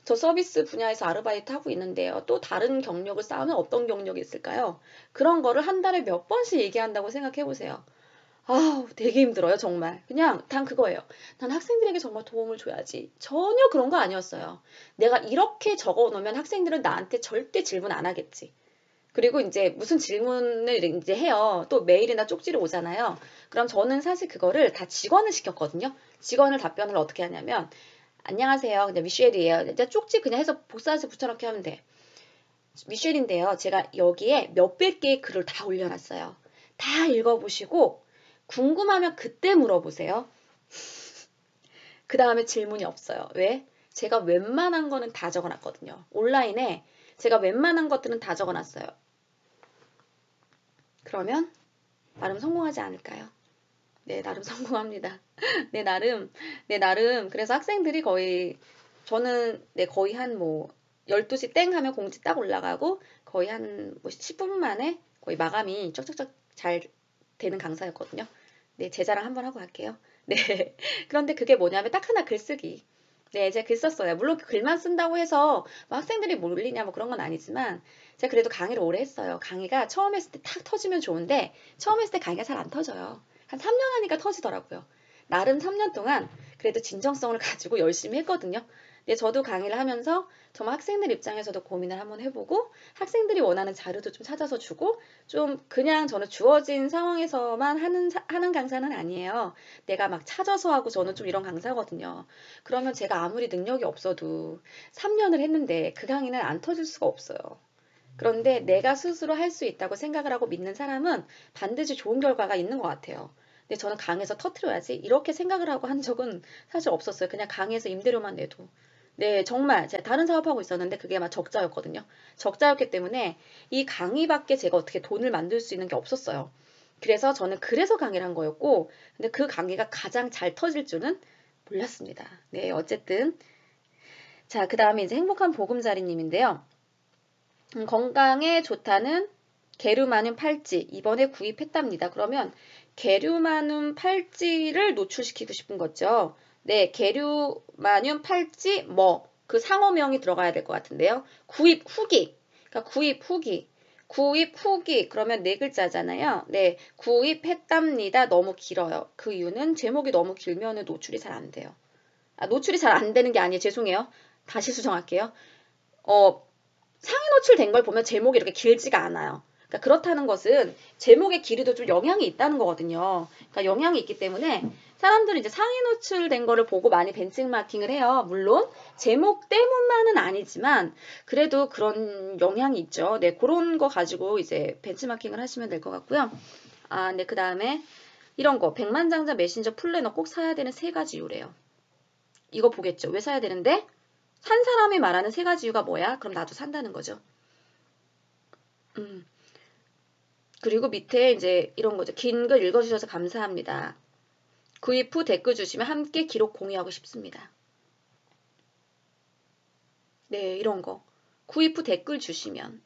저 서비스 분야에서 아르바이트 하고 있는데요. 또 다른 경력을 쌓으면 어떤 경력이 있을까요? 그런 거를 한 달에 몇 번씩 얘기한다고 생각해 보세요. 아우, 되게 힘들어요, 정말. 그냥, 단 그거예요. 난 학생들에게 정말 도움을 줘야지. 전혀 그런 거 아니었어요. 내가 이렇게 적어 놓으면 학생들은 나한테 절대 질문 안 하겠지. 그리고 이제 무슨 질문을 이제 해요. 또 메일이나 쪽지로 오잖아요. 그럼 저는 사실 그거를 다 직원을 시켰거든요. 직원을 답변을 어떻게 하냐면, 안녕하세요. 그냥 미셸이에요. 이제 쪽지 그냥 해서 복사해서 붙여넣기 하면 돼. 미셸인데요. 제가 여기에 몇백 개의 글을 다 올려놨어요. 다 읽어보시고 궁금하면 그때 물어보세요. 그 다음에 질문이 없어요. 왜? 제가 웬만한 거는 다 적어놨거든요. 온라인에 제가 웬만한 것들은 다 적어놨어요. 그러면 나름 성공하지 않을까요? 네, 나름 성공합니다. 네, 나름. 그래서 학생들이 거의, 저는, 네, 거의 한 뭐, 12시 땡 하면 공지 딱 올라가고, 거의 한 뭐 10분 만에 거의 마감이 쩍쩍쩍 잘 되는 강사였거든요. 네, 제 자랑 한번 하고 갈게요. 네. 그런데 그게 뭐냐면 딱 하나 글쓰기. 네, 제가 글 썼어요. 물론 글만 쓴다고 해서 뭐 학생들이 몰리냐 뭐 그런 건 아니지만, 제가 그래도 강의를 오래 했어요. 강의가 처음 했을 때 탁 터지면 좋은데, 처음 했을 때 강의가 잘 안 터져요. 한 3년 하니까 터지더라고요. 나름 3년 동안 그래도 진정성을 가지고 열심히 했거든요. 근데 저도 강의를 하면서 정말 학생들 입장에서도 고민을 한번 해보고 학생들이 원하는 자료도 좀 찾아서 주고 좀 그냥 저는 주어진 상황에서만 하는 강사는 아니에요. 내가 막 찾아서 하고 저는 좀 이런 강사거든요. 그러면 제가 아무리 능력이 없어도 3년을 했는데 그 강의는 안 터질 수가 없어요. 그런데 내가 스스로 할 수 있다고 생각을 하고 믿는 사람은 반드시 좋은 결과가 있는 것 같아요. 근데 저는 강에서 터트려야지 이렇게 생각을 하고 한 적은 사실 없었어요. 그냥 강에서 임대료만 내도. 네, 정말 제가 다른 사업하고 있었는데 그게 막 적자였거든요. 적자였기 때문에 이 강의밖에 제가 어떻게 돈을 만들 수 있는 게 없었어요. 그래서 저는 그래서 강의를 한 거였고, 근데 그 강의가 가장 잘 터질 줄은 몰랐습니다. 네, 어쨌든. 자, 그 다음에 이제 행복한 보금자리님인데요. 건강에 좋다는 게르마늄 팔찌 이번에 구입했답니다. 그러면 게르마늄 팔찌를 노출시키고 싶은 거죠. 네, 게르마늄 팔찌 뭐 그 상호명이 들어가야 될 것 같은데요. 구입 후기. 그러니까 구입 후기. 구입 후기 그러면 네 글자잖아요. 네, 구입했답니다. 너무 길어요. 그 이유는 제목이 너무 길면 노출이 잘 안 돼요. 아, 노출이 잘 안 되는 게 아니에요. 죄송해요. 다시 수정할게요. 어, 상위 노출된 걸 보면 제목이 이렇게 길지가 않아요. 그러니까 그렇다는 것은 제목의 길이도 좀 영향이 있다는 거거든요. 그러니까 영향이 있기 때문에 사람들이 이제 상위 노출된 거를 보고 많이 벤치마킹을 해요. 물론 제목 때문만은 아니지만 그래도 그런 영향이 있죠. 네, 그런 거 가지고 이제 벤치마킹을 하시면 될 것 같고요. 아, 네, 그 다음에 이런 거 백만장자 메신저 플래너 꼭 사야 되는 세 가지 이유래요. 이거 보겠죠. 왜 사야 되는데? 산 사람이 말하는 세 가지 이유가 뭐야? 그럼 나도 산다는 거죠. 음. 그리고 밑에 이제 이런 거죠. 긴 글 읽어주셔서 감사합니다. 구입 후 댓글 주시면 함께 기록 공유하고 싶습니다. 네, 이런 거. 구입 후 댓글 주시면,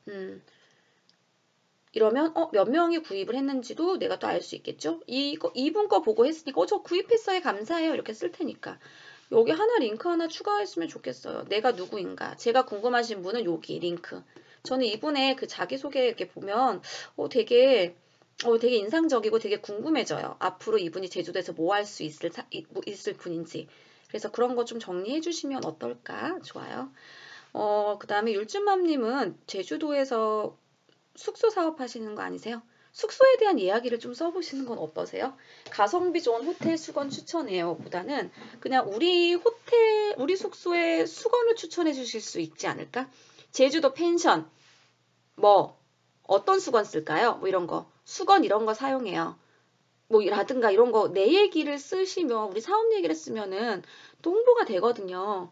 이러면, 몇 명이 구입을 했는지도 내가 또 알 수 있겠죠? 이분 거 보고 했으니까, 저 구입했어요. 감사해요. 이렇게 쓸 테니까. 여기 하나 링크 하나 추가했으면 좋겠어요. 내가 누구인가. 제가 궁금하신 분은 여기 링크. 저는 이분의 그 자기소개 이렇게 보면 되게 인상적이고 되게 궁금해져요. 앞으로 이분이 제주도에서 뭐 할 수 있을 분인지. 그래서 그런 거 좀 정리해 주시면 어떨까? 좋아요. 그 다음에 율주맘님은 제주도에서 숙소 사업하시는 거 아니세요? 숙소에 대한 이야기를 좀 써보시는 건 어떠세요? 가성비 좋은 호텔 수건 추천해요. 보다는 그냥 우리 숙소에 수건을 추천해 주실 수 있지 않을까? 제주도 펜션, 뭐, 어떤 수건 쓸까요? 뭐 이런 거. 수건 이런 거 사용해요. 뭐, 라든가 이런 거, 내 얘기를 쓰시면, 우리 사업 얘기를 쓰면은 또 홍보가 되거든요.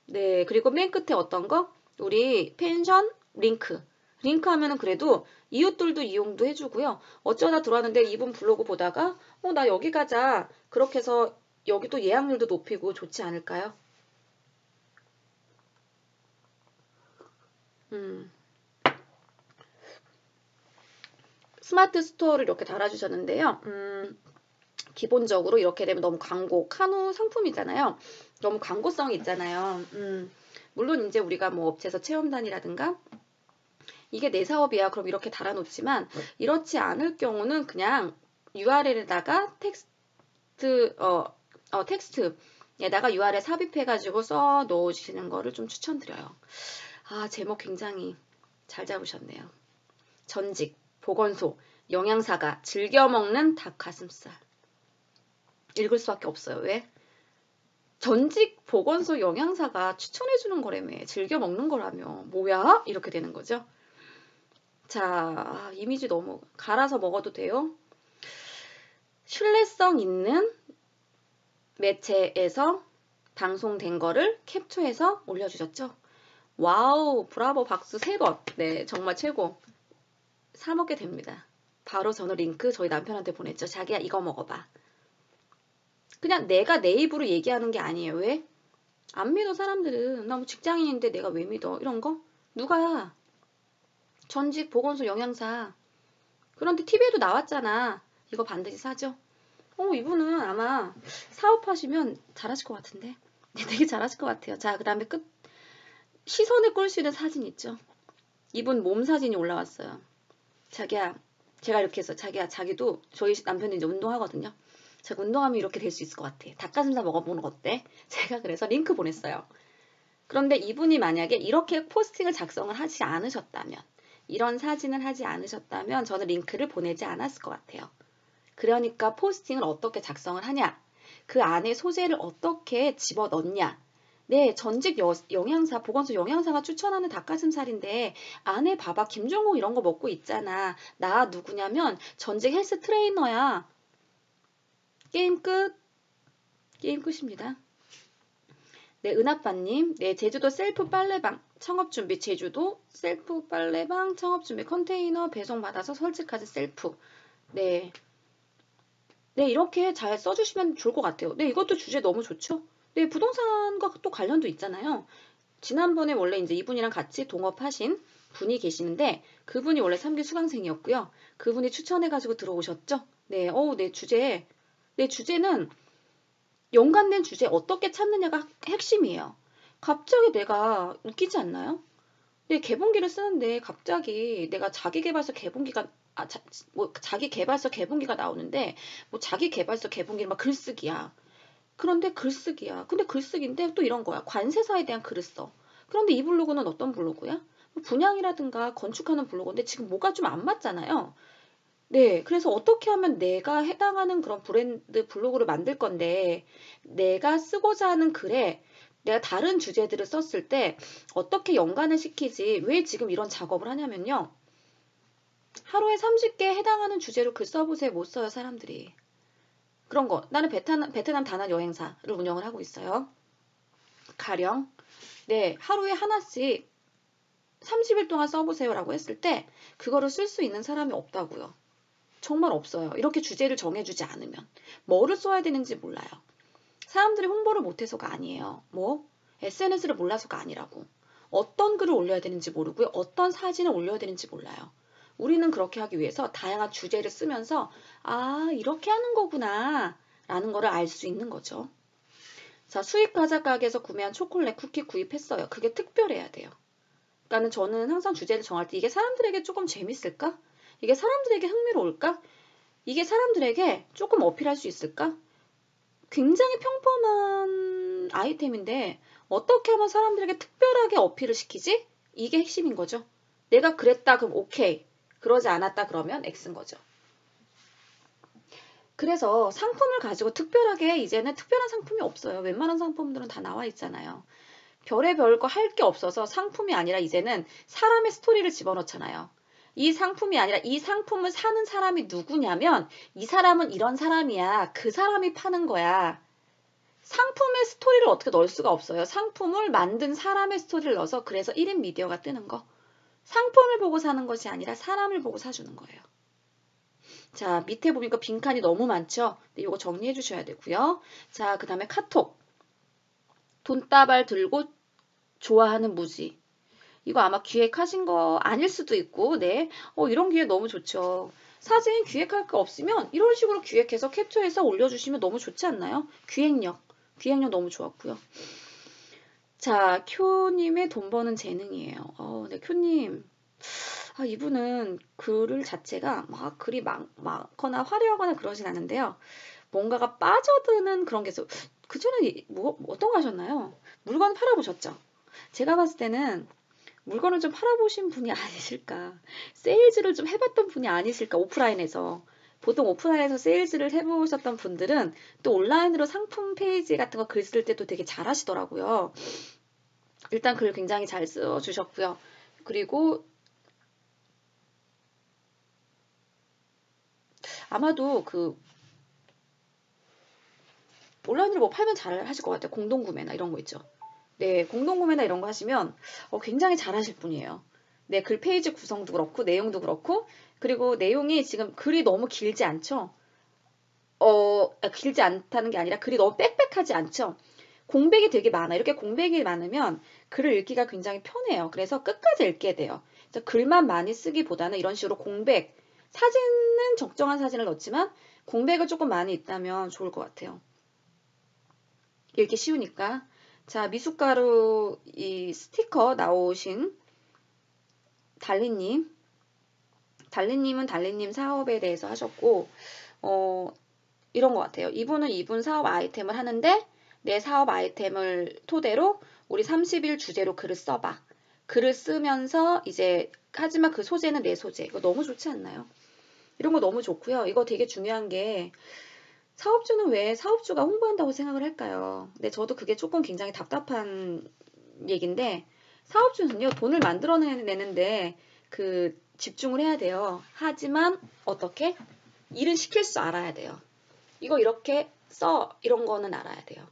네, 그리고 맨 끝에 어떤 거? 우리 펜션 링크. 링크 하면은 그래도 이웃들도 이용도 해주고요. 어쩌다 들어왔는데 이분 블로그 보다가, 나 여기 가자. 그렇게 해서 여기도 예약률도 높이고 좋지 않을까요? 음. 스마트 스토어를 이렇게 달아주셨는데요. 기본적으로 이렇게 되면 너무 카누 상품이잖아요. 너무 광고성이 있잖아요. 물론 이제 우리가 뭐 업체에서 체험단이라든가 이게 내 사업이야 그럼 이렇게 달아놓지만 이렇지 않을 경우는 그냥 URL에다가 텍스트에다가 URL 삽입해가지고 써 놓으시는 거를 좀 추천드려요. 아, 제목 굉장히 잘 잡으셨네요. 전직, 보건소, 영양사가 즐겨 먹는 닭가슴살. 읽을 수밖에 없어요. 왜? 전직 보건소 영양사가 추천해주는 거라며. 즐겨 먹는 거라며. 뭐야? 이렇게 되는 거죠. 자, 이미지 너무 갈아서 먹어도 돼요. 신뢰성 있는 매체에서 방송된 거를 캡처해서 올려주셨죠. 와우, 브라보, 박수 3번. 네, 정말 최고. 사 먹게 됩니다. 바로 저는 링크 저희 남편한테 보냈죠. 자기야 이거 먹어봐. 그냥 내가 내 입으로 얘기하는 게 아니에요. 왜? 안 믿어 사람들은. 나 뭐 직장인인데 내가 왜 믿어? 이런 거? 누가? 전직 보건소 영양사. 그런데 TV에도 나왔잖아. 이거 반드시 사죠. 이분은 아마 사업하시면 잘하실 것 같은데. 네, 되게 잘하실 것 같아요. 자, 그 다음에 끝. 시선을 끌 수 있는 사진 있죠. 이분 몸 사진이 올라왔어요. 자기야, 제가 이렇게 해서 자기야, 자기도 저희 남편이 이제 운동하거든요. 제가 운동하면 이렇게 될 수 있을 것 같아. 닭가슴살 먹어보는 거 어때? 제가 그래서 링크 보냈어요. 그런데 이분이 만약에 이렇게 포스팅을 작성을 하지 않으셨다면, 이런 사진을 하지 않으셨다면 저는 링크를 보내지 않았을 것 같아요. 그러니까 포스팅을 어떻게 작성을 하냐, 그 안에 소재를 어떻게 집어넣냐. 네, 전직 영양사, 보건소 영양사가 추천하는 닭가슴살인데 안에 봐봐, 김종국 이런 거 먹고 있잖아. 나 누구냐면 전직 헬스 트레이너야. 게임 끝. 게임 끝입니다. 네, 은하빠님. 네, 제주도 셀프 빨래방 창업준비. 제주도 셀프 빨래방 창업준비. 컨테이너 배송받아서 설치까지 셀프. 네. 네, 이렇게 잘 써주시면 좋을 것 같아요. 네, 이것도 주제 너무 좋죠? 네, 부동산과 또 관련도 있잖아요. 지난번에 원래 이제 이분이랑 같이 동업하신 분이 계시는데 그분이 원래 3기 수강생이었고요. 그분이 추천해가지고 들어오셨죠? 네, 내 주제는 연관된 주제 어떻게 찾느냐가 핵심이에요. 갑자기 내가 웃기지 않나요? 네, 개봉기를 쓰는데 갑자기 내가 자기계발서 개봉기가 자기 개발서 개봉기가 나오는데 뭐 자기 개발서 개봉기는 막 글쓰기야. 그런데 글쓰기야. 근데 글쓰기인데 또 이런 거야. 관세사에 대한 글을 써. 그런데 이 블로그는 어떤 블로그야? 뭐 분양이라든가 건축하는 블로그인데 지금 뭐가 좀 안 맞잖아요. 네, 그래서 어떻게 하면 내가 해당하는 그런 브랜드 블로그를 만들 건데 내가 쓰고자 하는 글에 내가 다른 주제들을 썼을 때 어떻게 연관을 시키지? 왜 지금 이런 작업을 하냐면요. 하루에 30개 해당하는 주제로 글 써보세요. 못 써요, 사람들이. 그런 거. 나는 베트남 다낭 여행사를 운영을 하고 있어요. 가령, 네, 하루에 하나씩 30일 동안 써보세요라고 했을 때 그거를 쓸 수 있는 사람이 없다고요. 정말 없어요. 이렇게 주제를 정해주지 않으면. 뭐를 써야 되는지 몰라요. 사람들이 홍보를 못해서가 아니에요. 뭐? SNS를 몰라서가 아니라고. 어떤 글을 올려야 되는지 모르고요. 어떤 사진을 올려야 되는지 몰라요. 우리는 그렇게 하기 위해서 다양한 주제를 쓰면서 아, 이렇게 하는 거구나 라는 거를 알 수 있는 거죠. 자, 수입 과자 가게에서 구매한 초콜릿 쿠키 구입했어요. 그게 특별해야 돼요. 그러니까 저는 항상 주제를 정할 때 이게 사람들에게 조금 재밌을까? 이게 사람들에게 흥미로울까? 이게 사람들에게 조금 어필할 수 있을까? 굉장히 평범한 아이템인데 어떻게 하면 사람들에게 특별하게 어필을 시키지? 이게 핵심인 거죠. 내가 그랬다 그럼 오케이. 그러지 않았다 그러면 X인 거죠. 그래서 상품을 가지고 특별하게 이제는 특별한 상품이 없어요. 웬만한 상품들은 다 나와 있잖아요. 별의별 거 할 게 없어서 상품이 아니라 이제는 사람의 스토리를 집어넣잖아요. 이 상품이 아니라 이 상품을 사는 사람이 누구냐면 이 사람은 이런 사람이야. 그 사람이 파는 거야. 상품의 스토리를 어떻게 넣을 수가 없어요. 상품을 만든 사람의 스토리를 넣어서 그래서 1인 미디어가 뜨는 거. 상품을 보고 사는 것이 아니라 사람을 보고 사주는 거예요. 자, 밑에 보니까 빈칸이 너무 많죠? 네, 이거 정리해 주셔야 되고요. 자, 그 다음에 카톡. 돈다발 들고 좋아하는 무지. 이거 아마 기획하신 거 아닐 수도 있고, 네. 이런 기획 너무 좋죠. 사진 기획할 거 없으면 이런 식으로 기획해서 캡처해서 올려주시면 너무 좋지 않나요? 기획력 너무 좋았고요. 자, 쿄님의 돈 버는 재능이에요. 네, 쿄님. 이분은 글 자체가 막 글이 많거나 화려하거나 그러진 않은데요. 뭔가가 빠져드는 그런 게 있어. 그 전에 어떤 거 하셨나요? 물건 팔아보셨죠? 제가 봤을 때는 물건을 좀 팔아보신 분이 아니실까. 세일즈를 좀 해봤던 분이 아니실까, 오프라인에서. 보통 오프라인에서 세일즈를 해보셨던 분들은 또 온라인으로 상품 페이지 같은 거 글 쓸 때도 되게 잘 하시더라고요. 일단 글 굉장히 잘 써주셨고요. 그리고 아마도 그 온라인으로 뭐 팔면 잘 하실 것 같아요. 공동구매나 이런 거 있죠. 네, 공동구매나 이런 거 하시면 굉장히 잘 하실 분이에요. 네, 글 페이지 구성도 그렇고 내용도 그렇고 그리고 내용이 지금 글이 너무 길지 않죠? 길지 않다는 게 아니라 글이 너무 빽빽하지 않죠? 공백이 되게 많아. 이렇게 공백이 많으면 글을 읽기가 굉장히 편해요. 그래서 끝까지 읽게 돼요. 그래서 글만 많이 쓰기보다는 이런 식으로 공백, 사진은 적정한 사진을 넣지만 공백을 조금 많이 있다면 좋을 것 같아요. 읽기 쉬우니까. 자, 미숫가루 이 스티커 나오신 달리님. 달리님은 달리님 사업에 대해서 하셨고, 이런 것 같아요. 이분은 이분 사업 아이템을 하는데, 내 사업 아이템을 토대로 우리 30일 주제로 글을 써봐. 글을 쓰면서 이제, 하지만 그 소재는 내 소재. 이거 너무 좋지 않나요? 이런 거 너무 좋고요. 이거 되게 중요한 게, 사업주는 왜 사업주가 홍보한다고 생각을 할까요? 근데 저도 그게 조금 굉장히 답답한 얘기인데 사업주는요 돈을 만들어내는데 그 집중을 해야 돼요. 하지만 어떻게? 일은 시킬 줄 알아야 돼요. 이거 이렇게 써 이런 거는 알아야 돼요.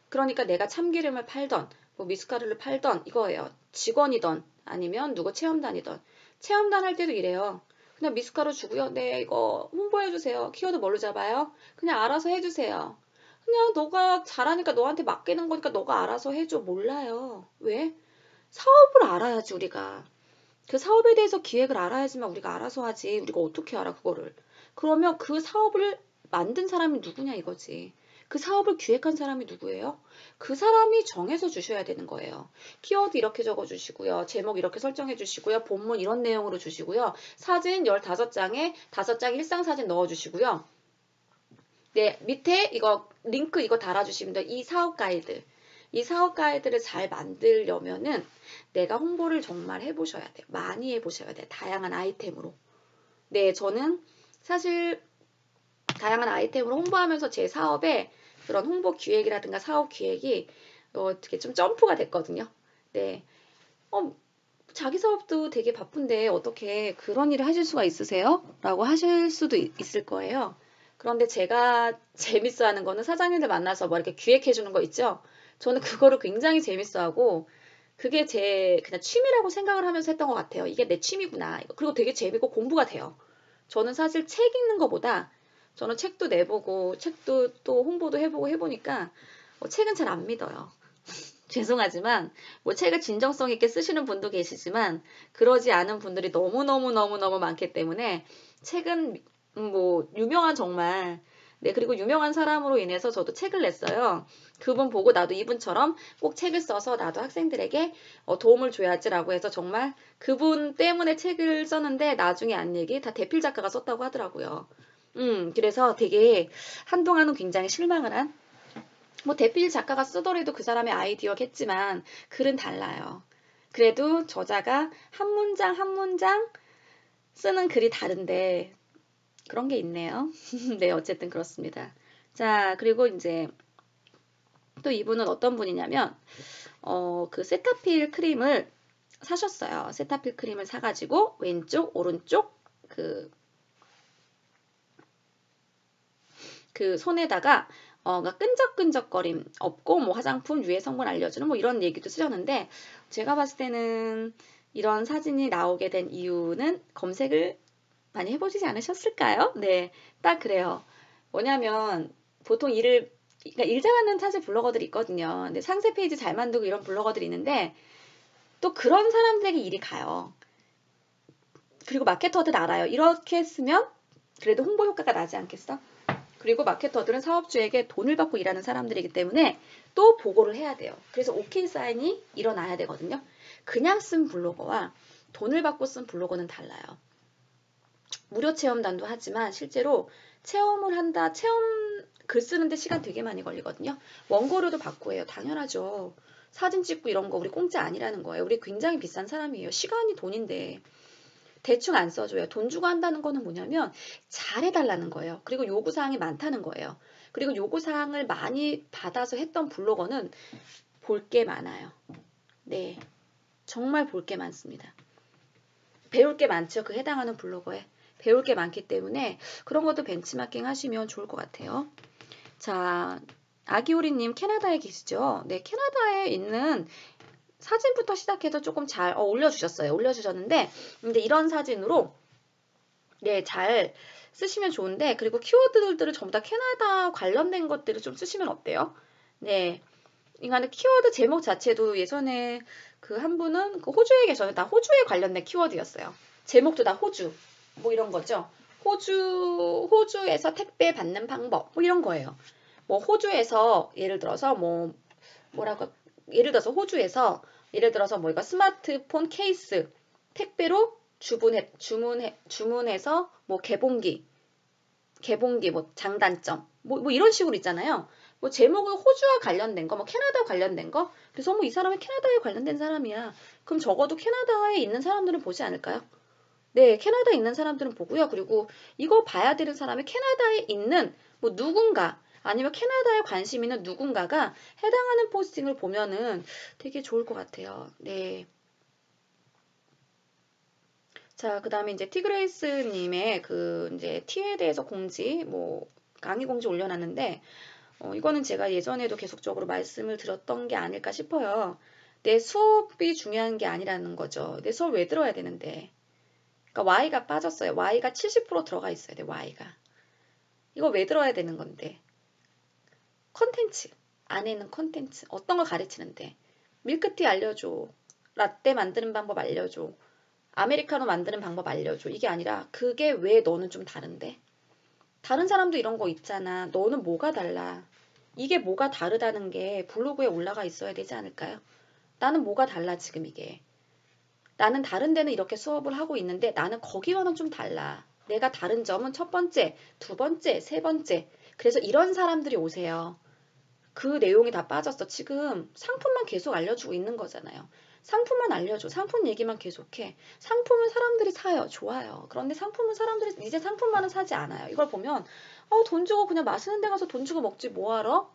그러니까 내가 참기름을 팔던 뭐 미숫가루를 팔던 이거예요. 직원이던 아니면 누구 체험단이던 체험단 할 때도 이래요. 그냥 미숫가루 주고요. 네 이거 홍보해주세요. 키워드 뭘로 잡아요? 그냥 알아서 해주세요. 그냥 너가 잘하니까 너한테 맡기는 거니까 너가 알아서 해줘. 몰라요. 왜? 사업을 알아야지 우리가. 그 사업에 대해서 기획을 알아야지만 우리가 알아서 하지. 우리가 어떻게 알아 그거를. 그러면 그 사업을 만든 사람이 누구냐 이거지. 그 사업을 기획한 사람이 누구예요? 그 사람이 정해서 주셔야 되는 거예요. 키워드 이렇게 적어주시고요. 제목 이렇게 설정해 주시고요. 본문 이런 내용으로 주시고요. 사진 15장에 5장 일상사진 넣어주시고요. 네, 밑에 이거 링크 이거 달아주시면 돼요. 이 사업 가이드. 이 사업 가이드를 잘 만들려면은 내가 홍보를 정말 해보셔야 돼요. 많이 해보셔야 돼요. 다양한 아이템으로. 네, 저는 사실 다양한 아이템으로 홍보하면서 제 사업에 그런 홍보 기획이라든가 사업 기획이 어떻게 좀 점프가 됐거든요. 네. 자기 사업도 되게 바쁜데 어떻게 그런 일을 하실 수가 있으세요? 라고 하실 수도 있을 거예요. 그런데 제가 재밌어 하는 거는 사장님들 만나서 뭐 이렇게 기획해 주는 거 있죠? 저는 그거를 굉장히 재밌어 하고 그게 제 그냥 취미라고 생각을 하면서 했던 것 같아요. 이게 내 취미구나. 그리고 되게 재밌고 공부가 돼요. 저는 사실 책 읽는 것보다 저는 책도 내보고 책도 또 홍보도 해보고 해보니까 책은 잘 안 믿어요. 죄송하지만 뭐 책을 진정성 있게 쓰시는 분도 계시지만 그러지 않은 분들이 너무너무너무너무 많기 때문에 책은 뭐 유명한 정말 네 그리고 유명한 사람으로 인해서 저도 책을 냈어요. 그분 보고 나도 이분처럼 꼭 책을 써서 나도 학생들에게 도움을 줘야지라고 해서 정말 그분 때문에 책을 썼는데 나중에 안 얘기 다 대필 작가가 썼다고 하더라고요. 그래서 되게 한동안은 굉장히 실망을 한 뭐 대필 작가가 쓰더라도 그 사람의 아이디어겠지만 글은 달라요. 그래도 저자가 한 문장 한 문장 쓰는 글이 다른데 그런 게 있네요. 네, 어쨌든 그렇습니다. 자, 그리고 이제 또 이분은 어떤 분이냐면 그 세타필 크림을 사셨어요. 세타필 크림을 사가지고 왼쪽, 오른쪽 그 손에다가 그러니까 끈적끈적거림 없고 뭐 화장품 유해 성분 알려주는 뭐 이런 얘기도 쓰셨는데 제가 봤을 때는 이런 사진이 나오게 된 이유는 검색을 많이 해보시지 않으셨을까요? 네, 딱 그래요. 뭐냐면 보통 그러니까 일 잘하는 사실 블로거들이 있거든요. 근데 상세 페이지 잘 만들고 이런 블로거들이 있는데 또 그런 사람들에게 일이 가요. 그리고 마케터들 알아요. 이렇게 쓰면 그래도 홍보 효과가 나지 않겠어? 그리고 마케터들은 사업주에게 돈을 받고 일하는 사람들이기 때문에 또 보고를 해야 돼요. 그래서 오케이 사인이 일어나야 되거든요. 그냥 쓴 블로거와 돈을 받고 쓴 블로거는 달라요. 무료 체험단도 하지만 실제로 체험을 한다, 글 쓰는데 시간 되게 많이 걸리거든요. 원고료도 받고 해요. 당연하죠. 사진 찍고 이런 거 우리 공짜 아니라는 거예요. 우리 굉장히 비싼 사람이에요. 시간이 돈인데. 대충 안 써줘요. 돈 주고 한다는 거는 뭐냐면 잘해달라는 거예요. 그리고 요구사항이 많다는 거예요. 그리고 요구사항을 많이 받아서 했던 블로거는 볼 게 많아요. 네, 정말 볼 게 많습니다. 배울 게 많죠. 그 해당하는 블로거에. 배울 게 많기 때문에 그런 것도 벤치마킹 하시면 좋을 것 같아요. 자, 아기오리님 캐나다에 계시죠? 네, 캐나다에 있는 사진부터 시작해서 조금 잘 올려주셨어요. 올려주셨는데 근데 이런 사진으로 네, 잘 쓰시면 좋은데 그리고 키워드들을 전부 다 캐나다 관련된 것들을 좀 쓰시면 어때요? 네, 인간의 키워드 제목 자체도 예전에 그 한 분은 그 호주에 계셨는데 다 호주에 관련된 키워드였어요. 제목도 다 호주 뭐 이런 거죠. 호주에서 택배 받는 방법 뭐 이런 거예요. 뭐 호주에서 예를 들어서 뭐라고 예를 들어서 호주에서 예를 들어서 뭐 이거 스마트폰 케이스 택배로 주문해서 뭐 개봉기 뭐 장단점 뭐 이런 식으로 있잖아요. 뭐 제목은 호주와 관련된 거, 뭐 캐나다 관련된 거. 그래서 뭐 이 사람은 캐나다에 관련된 사람이야. 그럼 적어도 캐나다에 있는 사람들은 보지 않을까요? 네, 캐나다에 있는 사람들은 보고요. 그리고 이거 봐야 되는 사람이 캐나다에 있는 뭐 누군가 아니면 캐나다에 관심 있는 누군가가 해당하는 포스팅을 보면은 되게 좋을 것 같아요. 네. 자, 그 다음에 이제 티그레이스님의 그 이제 티에 대해서 강의 공지 올려놨는데, 이거는 제가 예전에도 계속적으로 말씀을 드렸던 게 아닐까 싶어요. 내 수업이 중요한 게 아니라는 거죠. 내 수업 왜 들어야 되는데. 그러니까 Y가 빠졌어요. Y가 70% 들어가 있어야 돼, Y가. 이거 왜 들어야 되는 건데. 컨텐츠. 안에 있는 컨텐츠. 어떤 걸 가르치는데. 밀크티 알려줘. 라떼 만드는 방법 알려줘. 아메리카노 만드는 방법 알려줘. 이게 아니라 그게 왜 너는 좀 다른데? 다른 사람도 이런 거 있잖아. 너는 뭐가 달라? 이게 뭐가 다르다는 게 블로그에 올라가 있어야 되지 않을까요? 나는 뭐가 달라 지금 이게. 나는 다른 데는 이렇게 수업을 하고 있는데 나는 거기와는 좀 달라. 내가 다른 점은 첫 번째, 두 번째, 세 번째. 그래서 이런 사람들이 오세요. 그 내용이 다 빠졌어. 지금 상품만 계속 알려주고 있는 거잖아요. 상품만 알려줘. 상품 얘기만 계속해. 상품은 사람들이 사요. 좋아요. 그런데 상품은 사람들이 이제 상품만은 사지 않아요. 이걸 보면 돈 주고 그냥 맛있는 데 가서 돈 주고 먹지 뭐하러?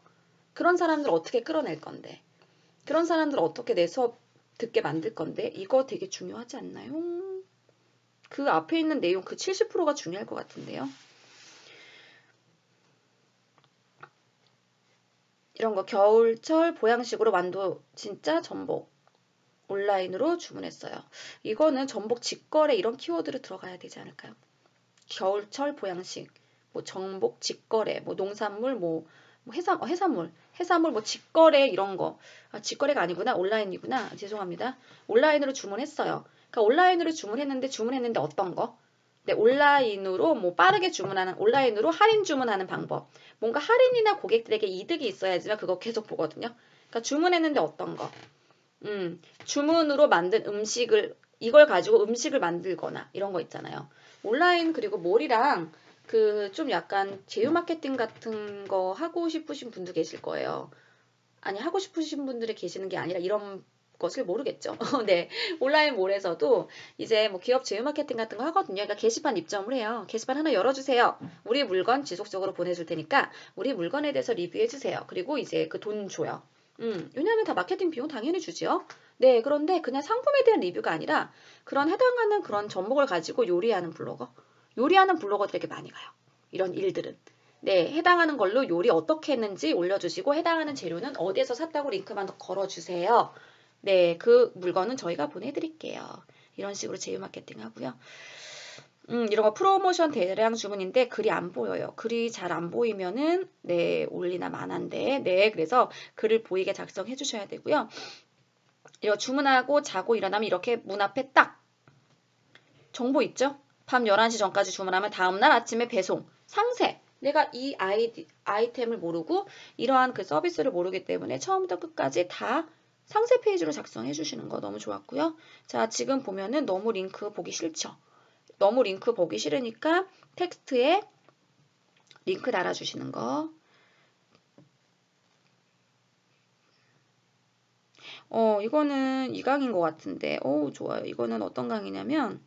그런 사람들 어떻게 끌어낼 건데? 그런 사람들 어떻게 내 수업 듣게 만들 건데? 이거 되게 중요하지 않나요? 그 앞에 있는 내용 그 70%가 중요할 것 같은데요. 이런 거 겨울철 보양식으로 만두 진짜 전복 온라인으로 주문했어요. 이거는 전복 직거래 이런 키워드로 들어가야 되지 않을까요? 겨울철 보양식, 뭐 전복 직거래, 뭐 농산물, 뭐 해산물 뭐 직거래 이런 거. 직거래가 아니구나. 온라인이구나. 죄송합니다. 온라인으로 주문했어요. 그러니까 온라인으로 주문했는데 어떤 거? 네, 온라인으로 뭐 빠르게 주문하는 온라인으로 할인 주문하는 방법. 뭔가 할인이나 고객들에게 이득이 있어야지만 그거 계속 보거든요. 그러니까 주문했는데 어떤 거? 주문으로 만든 이걸 가지고 음식을 만들거나 이런 거 있잖아요. 온라인 그리고 몰이랑 그 좀 약간 제휴 마케팅 같은 거 하고 싶으신 분도 계실 거예요. 아니 하고 싶으신 분들이 계시는 게 아니라 이런 것을 모르겠죠. 네. 온라인 몰에서도 이제 뭐 기업 제휴 마케팅 같은 거 하거든요. 그러니까 게시판 입점을 해요. 게시판 하나 열어주세요. 우리 물건 지속적으로 보내줄 테니까 우리 물건에 대해서 리뷰해주세요. 그리고 이제 그 돈 줘요. 왜냐하면 다 마케팅 비용 당연히 주지요. 네, 그런데 그냥 상품에 대한 리뷰가 아니라 그런 해당하는 그런 전목을 가지고 요리하는 블로거들에게 많이 가요. 이런 일들은. 네, 해당하는 걸로 요리 어떻게 했는지 올려주시고 해당하는 재료는 어디에서 샀다고 링크만 더 걸어주세요. 네, 그 물건은 저희가 보내드릴게요. 이런 식으로 제휴 마케팅 하고요. 이런 거 프로모션 대량 주문인데 글이 안 보여요. 글이 잘 안 보이면은 네, 올리나 마나인데 네, 그래서 글을 보이게 작성해 주셔야 되고요. 이거 주문하고 자고 일어나면 이렇게 문 앞에 딱 정보 있죠? 밤 11시 전까지 주문하면 다음날 아침에 배송, 상세 내가 이 아이템을 모르고 이러한 그 서비스를 모르기 때문에 처음부터 끝까지 다 상세 페이지로 작성해 주시는 거 너무 좋았고요. 자, 지금 보면은 너무 링크 보기 싫죠? 너무 링크 보기 싫으니까 텍스트에 링크 달아주시는 거. 이거는 이 강인 것 같은데. 좋아요. 이거는 어떤 강의냐면,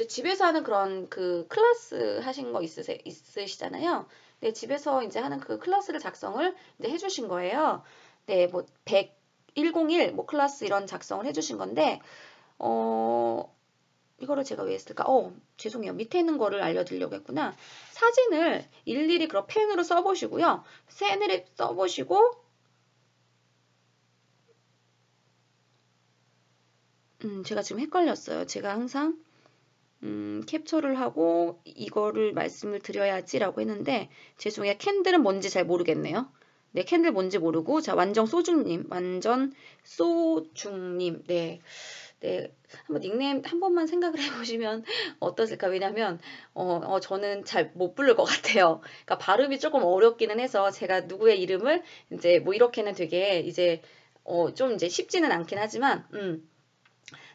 집에서 하는 그런 그 클래스 하신 거 있으시잖아요. 네, 집에서 이제 하는 그 클래스를 작성을 이제 해주신 거예요. 네, 뭐, 101, 뭐, 클래스 이런 작성을 해주신 건데, 이거를 제가 왜 했을까? 죄송해요. 밑에 있는 거를 알려드리려고 했구나. 사진을 일일이 그런 펜으로 써보시고요. 펜을 써보시고, 제가 지금 헷갈렸어요. 제가 항상 캡처를 하고 이거를 말씀을 드려야지라고 했는데 죄송해요. 캔들은 뭔지 잘 모르겠네요. 네, 캔들 뭔지 모르고 자, 완전 소중님. 네. 네, 한번 닉네임 한 번만 생각을 해보시면 어떠실까? 왜냐면 저는 잘 못 부를 것 같아요. 그러니까 발음이 조금 어렵기는 해서 제가 누구의 이름을 이제 뭐 이렇게는 되게 이제 좀 이제 쉽지는 않긴 하지만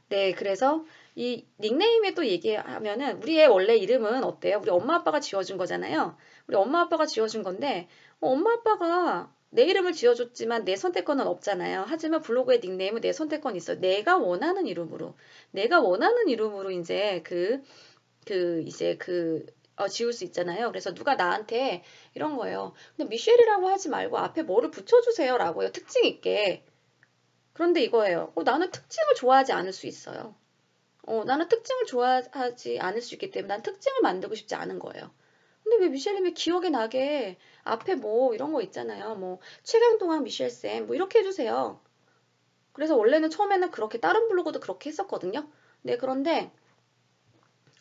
네, 그래서 이 닉네임에 또 얘기하면은 우리의 원래 이름은 어때요? 우리 엄마 아빠가 지어준 거잖아요. 우리 엄마 아빠가 지어준 건데 엄마 아빠가 내 이름을 지어줬지만 내 선택권은 없잖아요. 하지만 블로그의 닉네임은 내 선택권이 있어요. 내가 원하는 이름으로. 내가 원하는 이름으로 이제 지울 수 있잖아요. 그래서 누가 나한테 이런 거예요. 근데 미셸이라고 하지 말고 앞에 뭐를 붙여주세요. 라고요. 특징 있게. 그런데 이거예요. 나는 특징을 좋아하지 않을 수 있어요. 나는 특징을 좋아하지 않을 수 있기 때문에 난 특징을 만들고 싶지 않은 거예요. 근데 왜 미셸님이 기억에 나게 앞에 뭐 이런 거 있잖아요. 뭐 최강동원 미셸쌤 뭐 이렇게 해주세요. 그래서 원래는 처음에는 그렇게 다른 블로그도 그렇게 했었거든요. 네, 그런데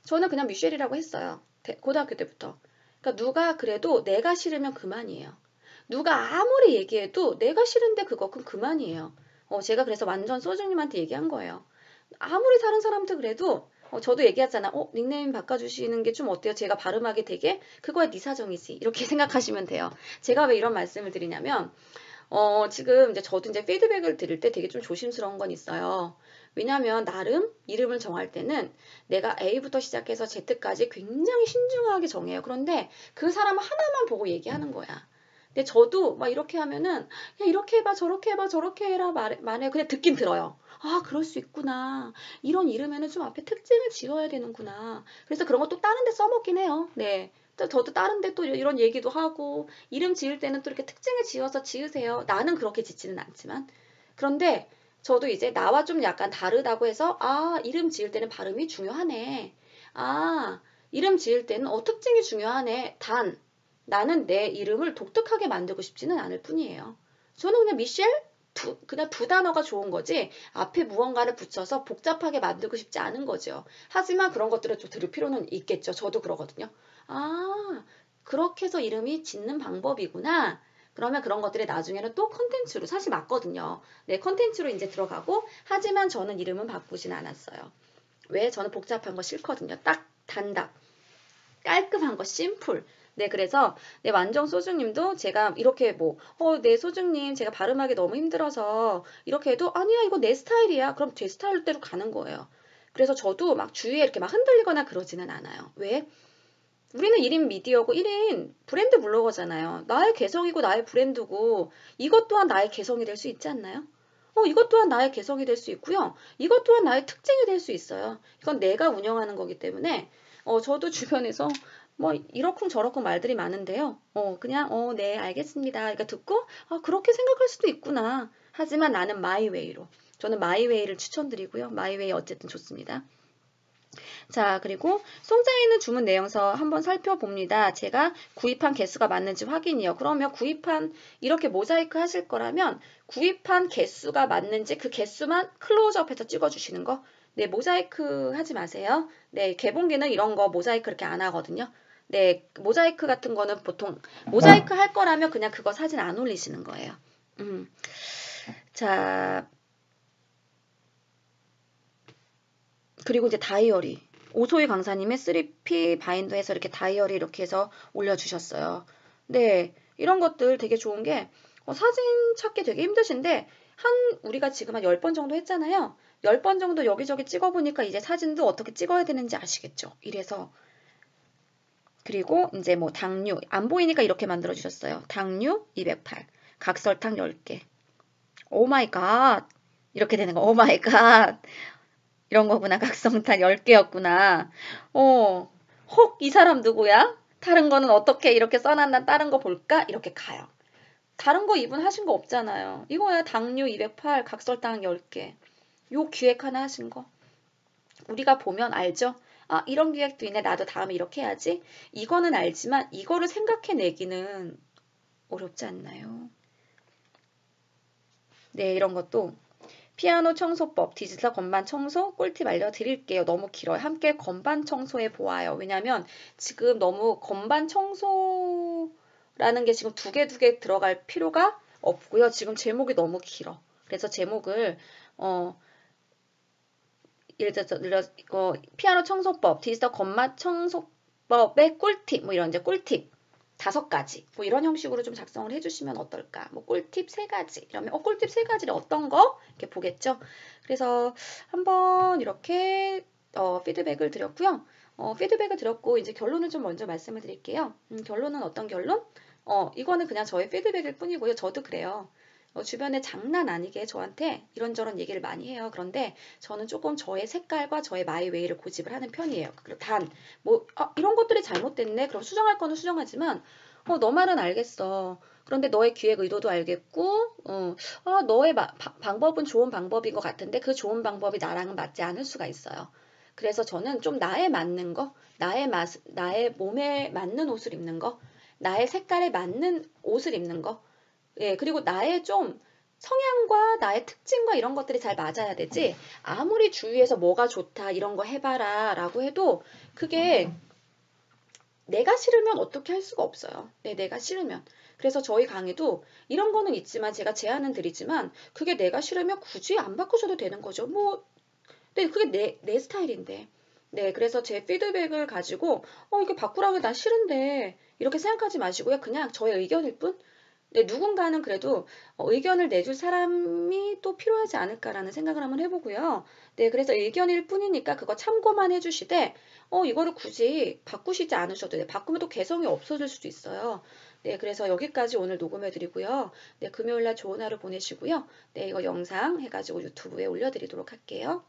저는 그냥 미셸이라고 했어요. 고등학교 때부터. 그러니까 누가 그래도 내가 싫으면 그만이에요. 누가 아무리 얘기해도 내가 싫은데 그건 그만이에요. 제가 그래서 완전 소주님한테 얘기한 거예요. 아무리 다른 사람들 그래도 저도 얘기하잖아. 닉네임 바꿔주시는 게 좀 어때요? 제가 발음하기 되게 그거야 네 사정이지. 이렇게 생각하시면 돼요. 제가 왜 이런 말씀을 드리냐면 지금 이제 저도 이제 피드백을 드릴 때 되게 좀 조심스러운 건 있어요. 왜냐면 나름 이름을 정할 때는 내가 A부터 시작해서 Z까지 굉장히 신중하게 정해요. 그런데 그 사람 하나만 보고 얘기하는 거야. 근데 저도 막 이렇게 하면은 야 이렇게 해봐 저렇게 해봐 저렇게 해라 말해 그냥 듣긴 들어요. 아 그럴 수 있구나. 이런 이름에는 좀 앞에 특징을 지어야 되는구나. 그래서 그런 것도 다른 데 써먹긴 해요. 네. 저도 다른 데 또 이런 얘기도 하고 이름 지을 때는 또 이렇게 특징을 지어서 지으세요. 나는 그렇게 짓지는 않지만. 그런데 저도 이제 나와 좀 약간 다르다고 해서 이름 지을 때는 발음이 중요하네. 이름 지을 때는 특징이 중요하네. 나는 내 이름을 독특하게 만들고 싶지는 않을 뿐이에요. 저는 그냥 미셸 그냥 두 단어가 좋은 거지 앞에 무언가를 붙여서 복잡하게 만들고 싶지 않은 거죠. 하지만 그런 것들을 좀 들을 필요는 있겠죠. 저도 그러거든요. 그렇게 해서 이름이 짓는 방법이구나. 그러면 그런 것들이 나중에는 또 컨텐츠로 사실 맞거든요. 네, 컨텐츠로 이제 들어가고 하지만 저는 이름은 바꾸진 않았어요. 왜? 저는 복잡한 거 싫거든요. 딱 단답. 깔끔한 거 심플. 네, 그래서 네, 완전 소중님도 제가 이렇게 네, 소중님 제가 발음하기 너무 힘들어서 이렇게 해도 아니야, 이거 내 스타일이야. 그럼 제 스타일대로 가는 거예요. 그래서 저도 막 주위에 이렇게 막 흔들리거나 그러지는 않아요. 왜? 우리는 1인 미디어고 1인 브랜드 블로거잖아요. 나의 개성이고 나의 브랜드고 이것 또한 나의 개성이 될 수 있지 않나요? 이것 또한 나의 개성이 될 수 있고요. 이것 또한 나의 특징이 될 수 있어요. 이건 내가 운영하는 거기 때문에 저도 주변에서 뭐 이러쿵 저러쿵 말들이 많은데요. 그냥 네 알겠습니다. 그러니까 듣고 그렇게 생각할 수도 있구나. 하지만 나는 마이웨이로. 저는 마이웨이를 추천드리고요. 마이웨이 어쨌든 좋습니다. 자, 그리고 송장에 있는 주문 내용서 한번 살펴봅니다. 제가 구입한 개수가 맞는지 확인이요. 그러면 이렇게 모자이크 하실 거라면 구입한 개수가 맞는지 그 개수만 클로즈업해서 찍어주시는 거. 네, 모자이크 하지 마세요. 네, 개봉기는 이런 거 모자이크 그렇게 안 하거든요. 네, 모자이크 같은 거는 보통 모자이크 할 거라면 그냥 그거 사진 안 올리시는 거예요. 자, 그리고 이제 다이어리. 오소희 강사님의 3P 바인더 해서 이렇게 다이어리 이렇게 해서 올려주셨어요. 네, 이런 것들 되게 좋은 게 사진 찾기 되게 힘드신데 우리가 지금 한 10번 정도 했잖아요. 10번 정도 여기저기 찍어보니까 이제 사진도 어떻게 찍어야 되는지 아시겠죠? 이래서 그리고 이제 뭐 당류 안 보이니까 이렇게 만들어 주셨어요. 당류 208, 각설탕 10개. 오 마이 갓. 이렇게 되는 거. 오 마이 갓. 이런 거구나. 각성탄 10개였구나. 이 사람 누구야? 다른 거는 어떻게 이렇게 써놨나? 다른 거 볼까? 이렇게 가요. 다른 거 이분 하신 거 없잖아요. 이거야. 당류 208, 각설탕 10개. 요 기획 하나 하신 거. 우리가 보면 알죠? 아, 이런 기획도 있네. 나도 다음에 이렇게 해야지. 이거는 알지만 이거를 생각해내기는 어렵지 않나요? 네, 이런 것도 피아노 청소법, 디지털 건반 청소 꿀팁 알려드릴게요. 너무 길어요. 함께 건반 청소해 보아요. 왜냐면 지금 너무 건반 청소라는 게 지금 두 개 들어갈 필요가 없고요. 지금 제목이 너무 길어. 그래서 제목을 예를 들어서 피아노 청소법, 디지털 건반 청소법의 꿀팁 뭐 이런 이제 꿀팁 5가지 뭐 이런 형식으로 좀 작성을 해주시면 어떨까? 뭐 꿀팁 3가지 이러면 꿀팁 3가지를 어떤 거 이렇게 보겠죠. 그래서 한번 이렇게 피드백을 드렸고요. 피드백을 드렸고 이제 결론을 좀 먼저 말씀을 드릴게요. 결론은 어떤 결론? 이거는 그냥 저의 피드백일 뿐이고요. 저도 그래요. 주변에 장난 아니게 저한테 이런저런 얘기를 많이 해요. 그런데 저는 조금 저의 색깔과 저의 마이웨이를 고집을 하는 편이에요. 이런 것들이 잘못됐네. 그럼 수정할 거는 수정하지만, 너 말은 알겠어. 그런데 너의 기획 의도도 알겠고, 너의 방법은 좋은 방법인 것 같은데 그 좋은 방법이 나랑은 맞지 않을 수가 있어요. 그래서 저는 좀 나에 맞는 거, 나의 몸에 맞는 옷을 입는 거, 나의 색깔에 맞는 옷을 입는 거, 예, 그리고 나의 좀 성향과 나의 특징과 이런 것들이 잘 맞아야 되지, 아무리 주위에서 뭐가 좋다, 이런 거 해봐라 라고 해도 그게 내가 싫으면 어떻게 할 수가 없어요. 네, 내가 싫으면. 그래서 저희 강의도 이런 거는 있지만 제가 제안은 드리지만 그게 내가 싫으면 굳이 안 바꾸셔도 되는 거죠. 네, 그게 내 스타일인데. 네, 그래서 제 피드백을 가지고 이게 바꾸라고 난 싫은데 이렇게 생각하지 마시고요. 그냥 저의 의견일 뿐. 네, 누군가는 그래도 의견을 내줄 사람이 또 필요하지 않을까라는 생각을 한번 해보고요. 네, 그래서 의견일 뿐이니까 그거 참고만 해주시되, 이거를 굳이 바꾸시지 않으셔도 돼요. 바꾸면 또 개성이 없어질 수도 있어요. 네, 그래서 여기까지 오늘 녹음해드리고요. 네, 금요일날 좋은 하루 보내시고요. 네, 이거 영상 해가지고 유튜브에 올려드리도록 할게요.